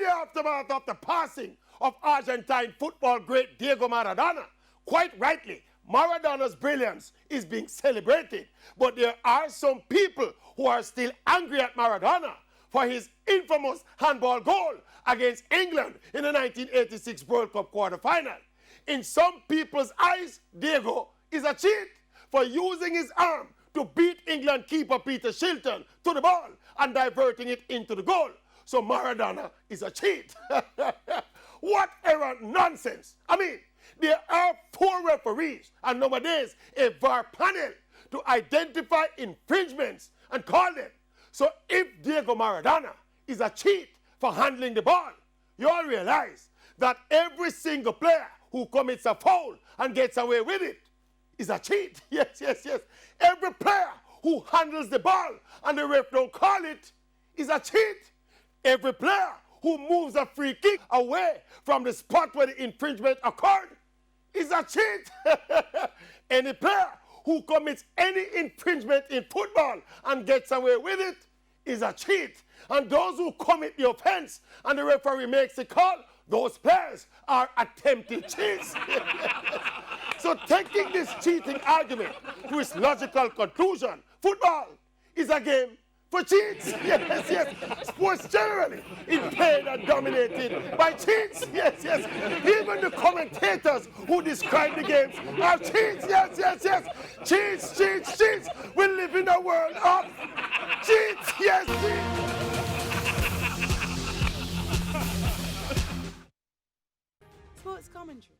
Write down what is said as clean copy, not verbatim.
the aftermath of the passing of Argentine football great Diego Maradona, quite rightly, Maradona's brilliance is being celebrated, but there are some people who are still angry at Maradona for his infamous handball goal against England in the 1986 World Cup quarter-final. In some people's eyes, Diego is a cheat for using his arm to beat England keeper Peter Shilton to the ball and diverting it into the goal. So Maradona is a cheat. What errant nonsense. I mean, there are 4 referees and nowadays a VAR panel to identify infringements and call them. So if Diego Maradona is a cheat for handling the ball, you all realize that every single player who commits a foul and gets away with it is a cheat. Yes, yes, yes. Every player who handles the ball and the ref don't call it is a cheat. Every player who moves a free kick away from the spot where the infringement occurred is a cheat. Any player who commits any infringement in football and gets away with it is a cheat. And those who commit the offense and the referee makes the call, those players are attempted cheats. So taking this cheating argument to its logical conclusion, football is a game for cheats. Yes, yes. Sports generally is played and dominated by cheats. Yes, yes. Even the commentators who describe the games are cheats. Yes, yes, yes. Cheats, cheats, cheats. We live in a world of cheats. Yes, cheats. Sports commentary.